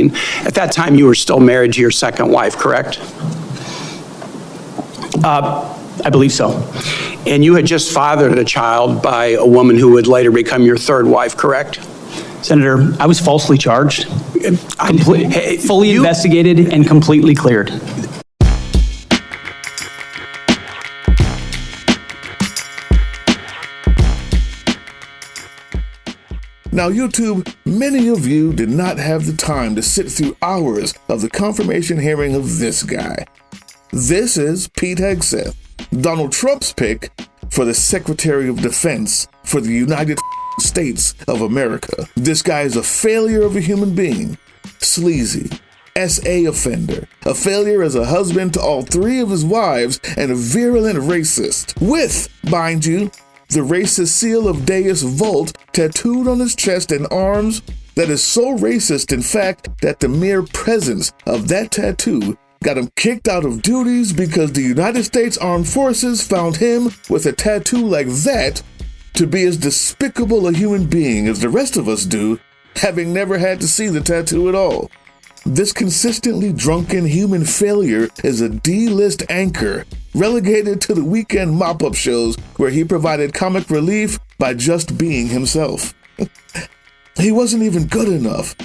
At that time, you were still married to your second wife, correct? I believe so. And you had just fathered a child by a woman who would later become your third wife, correct? Senator, I was falsely charged, fully investigated, and completely cleared. Now, YouTube, many of you did not have the time to sit through hours of the confirmation hearing of this guy. This is Pete Hegseth, Donald Trump's pick for the Secretary of Defense for the United States of America. This guy is a failure of a human being, sleazy, SA offender, a failure as a husband to all three of his wives, and a virulent racist, with, mind you, the racist seal of Deus Vult tattooed on his chest and arms that is so racist, in fact, that the mere presence of that tattoo got him kicked out of duties because the United States Armed Forces found him with a tattoo like that to be as despicable a human being as the rest of us do, having never had to see the tattoo at all. This consistently drunken human failure is a D-list anchor, relegated to the weekend mop-up shows where he provided comic relief by just being himself. He wasn't even good enough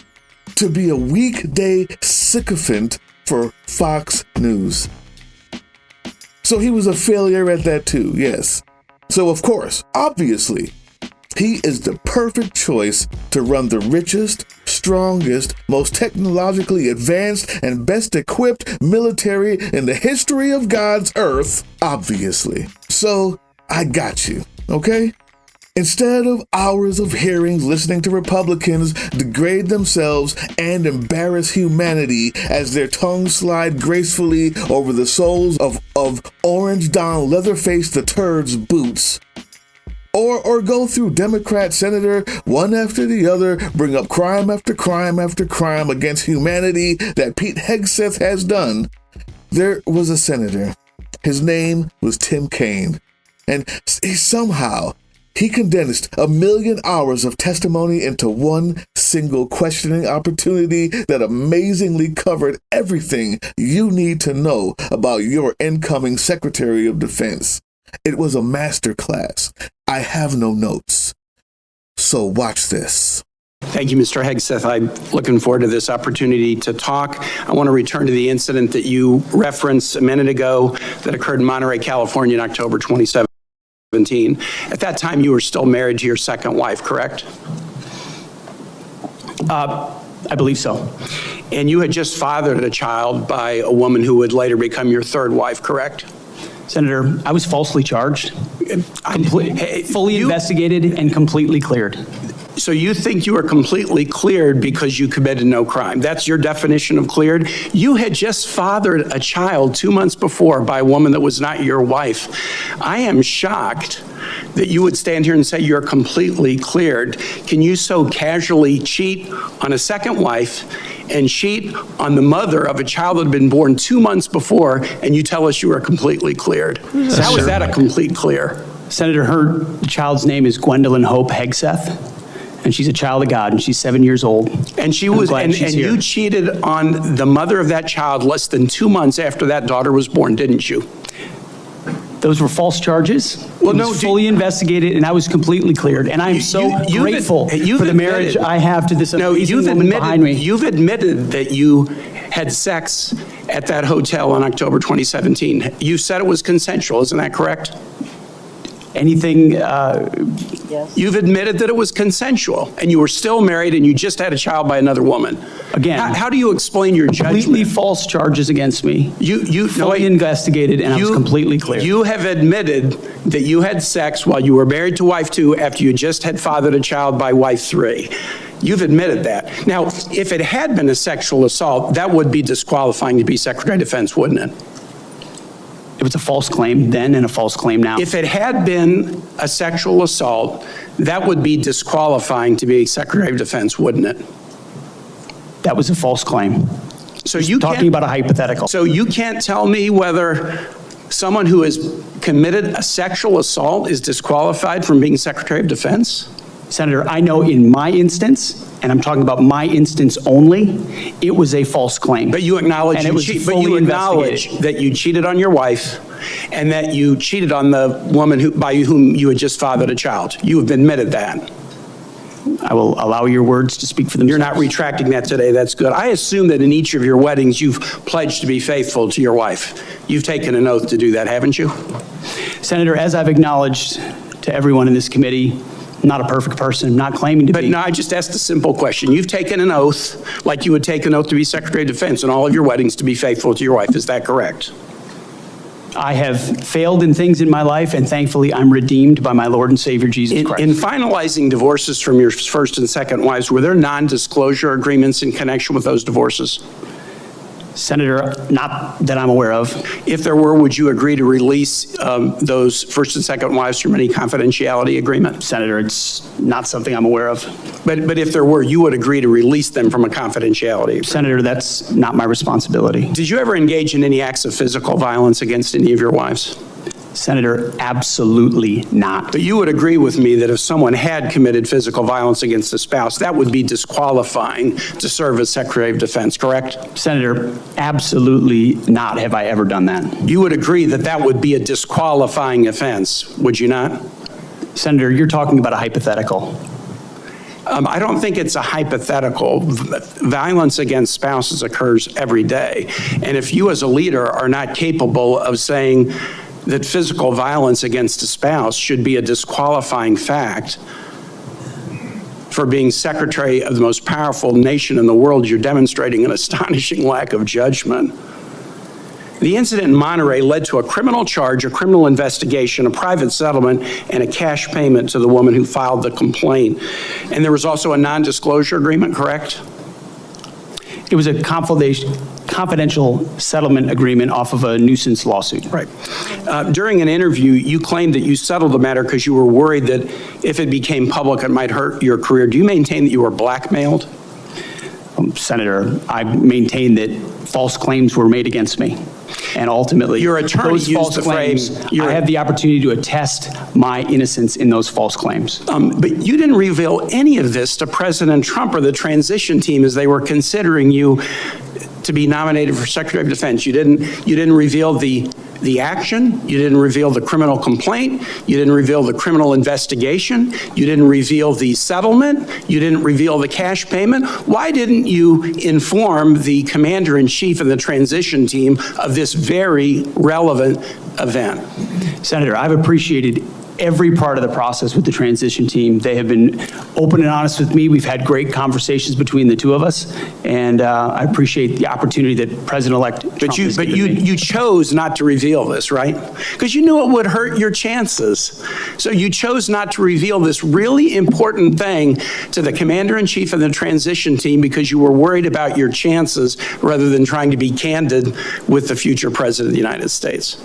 to be a weekday sycophant for Fox News. So he was a failure at that too, yes. So of course, obviously, he is the perfect choice to run the richest, strongest, most technologically advanced, and best equipped military in the history of God's earth, obviously. So I got you, okay? Instead of hours of hearings listening to Republicans degrade themselves and embarrass humanity as their tongues slide gracefully over the soles of orange-down Leatherface the Turd's boots, or go through Democrat senator one after the other, bring up crime after crime after crime against humanity that Pete Hegseth has done, there was a senator. His name was Tim Kaine, and he condensed 1 million hours of testimony into one single questioning opportunity that amazingly covered everything you need to know about your incoming Secretary of Defense. It was a masterclass. I have no notes. So watch this. Thank you, Mr. Hegseth. I'm looking forward to this opportunity to talk. I want to return to the incident that you referenced a minute ago that occurred in Monterey, California in October 2017. At that time, you were still married to your second wife, correct? I believe so. And you had just fathered a child by a woman who would later become your third wife, correct? Senator, I was falsely charged, fully investigated, and completely cleared. So you think you are completely cleared because you committed no crime? That's your definition of cleared? You had just fathered a child 2 months before by a woman that was not your wife. I am shocked that you would stand here and say you're completely cleared. Can you so casually cheat on a second wife and cheat on the mother of a child that had been born 2 months before, and you tell us you are completely cleared? So how is that a complete clear? Senator, the child's name is Gwendolyn Hope Hegseth, and she's a child of God, and she's 7 years old. And she was, and you cheated on the mother of that child less than 2 months after that daughter was born, didn't you? Those were false charges. Well, it was fully investigated, and I was completely cleared. And I'm so grateful for the marriage I have to this amazing woman behind me. You've admitted that you had sex at that hotel in October 2017. You said it was consensual, isn't that correct? Anything, Yes. You've admitted that it was consensual, and you were still married, and you just had a child by another woman. Again, how do you explain your judgment? Completely false charges against me. You fully investigated, and I was completely clear. You have admitted that you had sex while you were married to wife 2 after you just had fathered a child by wife 3. You've admitted that. Now, if it had been a sexual assault, that would be disqualifying to be Secretary of Defense, wouldn't it? It was a false claim then and a false claim now. If it had been a sexual assault, that would be disqualifying to be Secretary of Defense, wouldn't it? That was a false claim. So you talking about a hypothetical. So you can't tell me whether someone who has committed a sexual assault is disqualified from being Secretary of Defense? Senator, I know in my instance, and I'm talking about my instance only, it was a false claim. But you acknowledge, and it was but you acknowledge investigated. that you cheated on your wife and that you cheated on the woman by whom you had just fathered a child. You have admitted that. I will allow your words to speak for themselves. You're not retracting that today. That's good. I assume that in each of your weddings, you've pledged to be faithful to your wife. You've taken an oath to do that, haven't you? Senator, as I've acknowledged to everyone in this committee, I'm not a perfect person, not claiming to be. But no, I just asked a simple question. You've taken an oath, like you would take an oath to be Secretary of Defense in all of your weddings to be faithful to your wife. Is that correct? I have failed in things in my life, and thankfully I'm redeemed by my Lord and Savior, Jesus Christ. In finalizing divorces from your first and second wives, were there non-disclosure agreements in connection with those divorces? Senator, not that I'm aware of. If there were, would you agree to release those first and second wives from any confidentiality agreement? Senator, it's not something I'm aware of. But if there were, you would agree to release them from a confidentiality agreement? Senator, that's not my responsibility. Did you ever engage in any acts of physical violence against any of your wives? Senator, absolutely not. But you would agree with me that if someone had committed physical violence against a spouse, that would be disqualifying to serve as Secretary of Defense, correct? Senator, absolutely not have I ever done that. You would agree that that would be a disqualifying offense, would you not? Senator, you're talking about a hypothetical. I don't think it's a hypothetical. Violence against spouses occurs every day. And if you as a leader are not capable of saying that physical violence against a spouse should be a disqualifying fact for being Secretary of the most powerful nation in the world, you're demonstrating an astonishing lack of judgment. The incident in Monterey led to a criminal charge, a criminal investigation, a private settlement, and a cash payment to the woman who filed the complaint. And there was also a non-disclosure agreement, correct? It was a confidential settlement agreement off of a nuisance lawsuit. Right. During an interview, you claimed that you settled the matter because you were worried that if it became public, it might hurt your career. Do you maintain that you were blackmailed? Senator, I maintain that false claims were made against me. And ultimately, your attorney those used false the claims, phrase. I have the opportunity to attest my innocence in those false claims. But you didn't reveal any of this to President Trump or the transition team as they were considering you to be nominated for Secretary of Defense. You didn't reveal the action, you didn't reveal the criminal complaint, you didn't reveal the criminal investigation, you didn't reveal the settlement, you didn't reveal the cash payment. Why didn't you inform the commander-in-chief and the transition team of this very relevant event? Senator, I've appreciated every part of the process with the transition team. They have been open and honest with me. We've had great conversations between the two of us, and I appreciate the opportunity that President-elect Trump has given me. You chose not to reveal this, right? Because you knew it would hurt your chances. So you chose not to reveal this really important thing to the commander-in-chief and the transition team because you were worried about your chances rather than trying to be candid with the future president of the United States.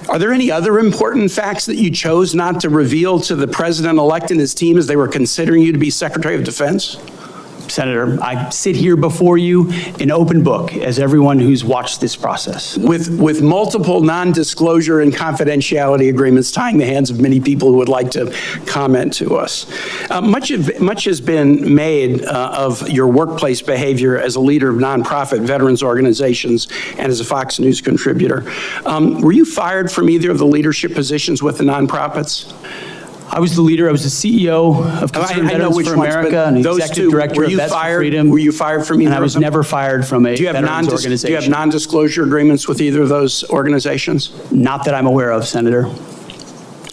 Are there any other important facts that you chose not to reveal to the president-elect and his team as they were considering you to be Secretary of Defense? Senator, I sit here before you an open book, as everyone who's watched this process. With multiple non-disclosure and confidentiality agreements tying the hands of many people who would like to comment to us. Much has been made of your workplace behavior as a leader of nonprofit veterans organizations and as a Fox News contributor. Were you fired from either of the leadership positions with the nonprofits? I was the leader. I was the CEO of Concerned Veterans for America and executive director of Vets for Freedom. Were you fired from either and I was never fired from a veterans organization. Do you have non-disclosure agreements with either of those organizations? Not that I'm aware of, Senator.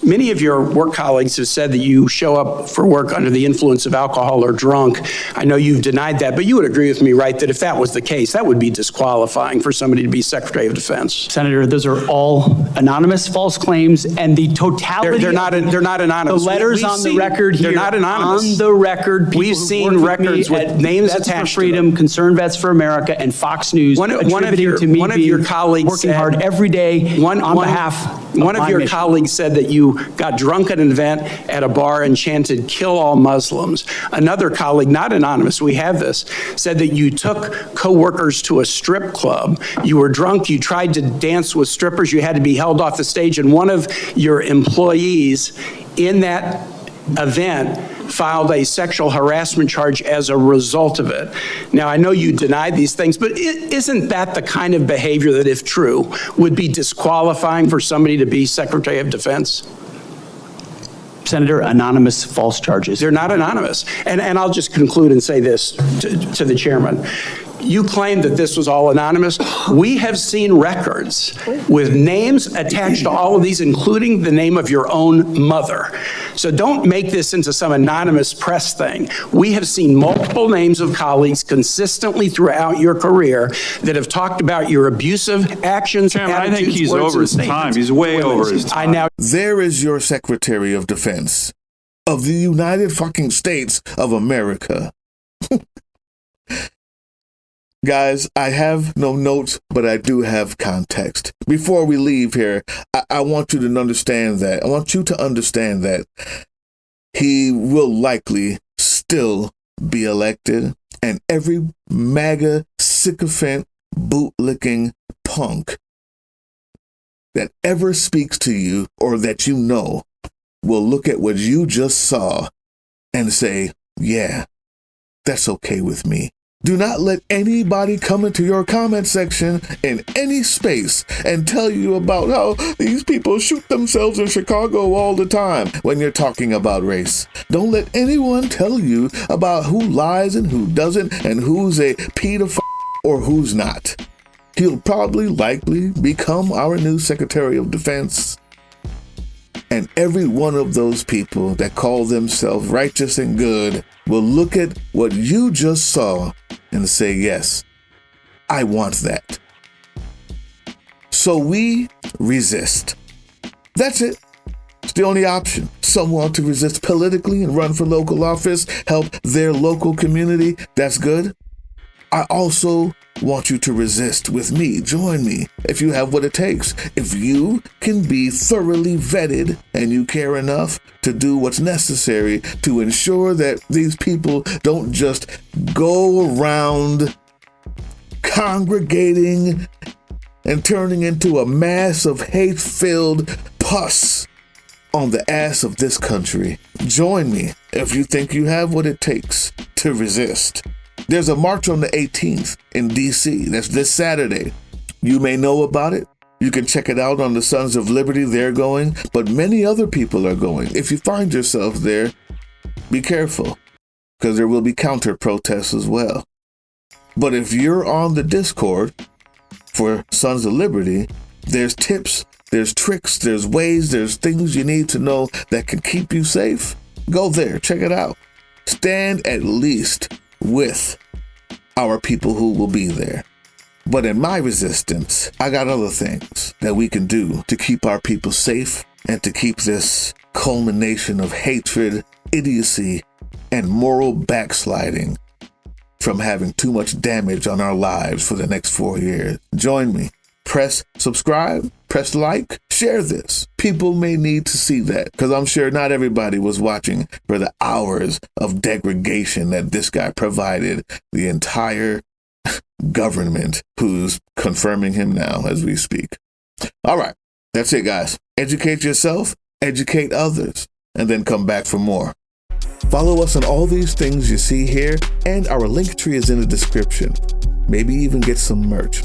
Many of your work colleagues have said that you show up for work under the influence of alcohol or drunk. I know you've denied that, but you would agree with me, right, that if that was the case, that would be disqualifying for somebody to be Secretary of Defense. Senator, those are all anonymous false claims, and the totality they're not anonymous. The letters on the record here. They're not anonymous. On the record, we've seen records with names Vets attached for Freedom, to them. Concerned Vets for America, and Fox News attributing to me being working hard every day on behalf of one of your mission. colleagues said that you got drunk at an event at a bar and chanted, "Kill all Muslims." Another colleague, not anonymous, we have this, said that you took co-workers to a strip club. You were drunk, you tried to dance with strippers, you had to be held off the stage, and one of your employees in that event filed a sexual harassment charge as a result of it. Now, I know you deny these things, but isn't that the kind of behavior that, if true, would be disqualifying for somebody to be Secretary of Defense? Senator, anonymous false charges. They're not anonymous. And I'll just conclude and say this to the chairman. You claim that this was all anonymous. We have seen records with names attached to all of these, including the name of your own mother. So don't make this into some anonymous press thing. We have seen multiple names of colleagues consistently throughout your career that have talked about your abusive actions, Chairman, I attitudes, think he's words, over and his time. statements. He's way Wait a minute, over his I time. now There is your Secretary of Defense of the United fucking States of America. Guys, I have no notes, but I do have context. Before we leave here, I want you to understand that. I want you to understand that he will likely still be elected, and every MAGA sycophant, bootlicking punk that ever speaks to you or that you know will look at what you just saw and say, yeah, that's okay with me. Do not let anybody come into your comment section in any space and tell you about how these people shoot themselves in Chicago all the time when you're talking about race. Don't let anyone tell you about who lies and who doesn't and who's a pedophile or who's not. He'll probably likely become our new Secretary of Defense. And every one of those people that call themselves righteous and good will look at what you just saw and say, yes, I want that. So we resist. That's it. It's the only option. Some want to resist politically and run for local office, help their local community. That's good. I also want you to resist with me. Join me if you have what it takes. If you can be thoroughly vetted and you care enough to do what's necessary to ensure that these people don't just go around congregating and turning into a mass of hate-filled pus on the ass of this country. Join me if you think you have what it takes to resist. There's a march on the 18th in D.C. That's this Saturday. You may know about it. You can check it out on the Sons of Liberty. They're going, but many other people are going. If you find yourself there, be careful, because there will be counter protests as well. But if you're on the Discord for Sons of Liberty, there's tips, there's tricks, there's ways, there's things you need to know that can keep you safe. Go there, check it out. Stand at least with our people who will be there. But in my resistance, I got other things that we can do to keep our people safe and to keep this culmination of hatred, idiocy, and moral backsliding from having too much damage on our lives for the next 4 years. Join me. Press subscribe, press like, share this. People may need to see that, because I'm sure not everybody was watching for the hours of degradation that this guy provided the entire government who's confirming him now as we speak. All right, that's it, guys. Educate yourself, educate others, and then come back for more. Follow us on all these things you see here, and our link tree is in the description. Maybe even get some merch.